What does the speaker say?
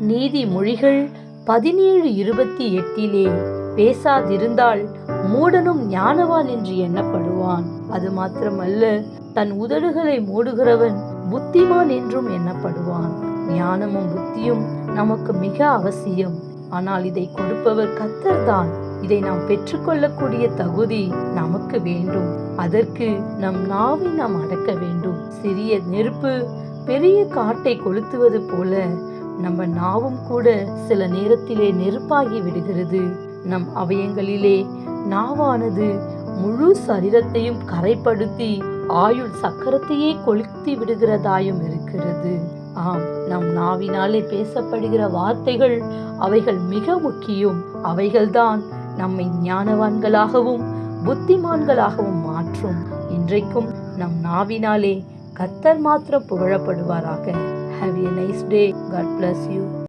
நீதிமொழிகள் 17:28 பேசாதிருந்தால் மூடனும் ஞானவான் என்று எண்ணப்படுவான். அது மாத்திரமல்ல, தன் உதடுகளை மூடுகிறவன் புத்திமான் என்றும் எண்ணப்படுவான். ஞானமும் புத்தியும் நமக்கு மிக அவசியம். ஆனால் இதை கொடுப்பவர் கர்த்தர்தான். இதை நாம் பெற்றுக்கொள்ளக்கூடிய தகுதி நமக்கு வேண்டும். அதற்கு நம் நாவை நாம் அடக்க வேண்டும். சிறிய நெருப்பு பெரிய காட்டை கொளுத்துவது போல நம்ம நாவும் கூட சில நேரத்திலே நெருப்பாகி விடுகிறது. நம் அவயங்களிலே நாவானது முழு சரீரத்தையும் கரைப்படுத்தி ஆயுள் சக்கரத்தையே கொளுத்தி விடுகிறதாயும் இருக்கிறது. ஆம், நம் நாவினாலே பேசப்படுகிற வார்த்தைகள் அவைகள் மிக முக்கியம். அவைகள்தான் நம்மை ஞானவான்களாகவும் புத்திமான்களாகவும் மாற்றும். இன்றைக்கும் நம் நாவினாலே கர்த்தர் மாத்திரம் புகழப்படுவாராக. Have a nice day. God bless you.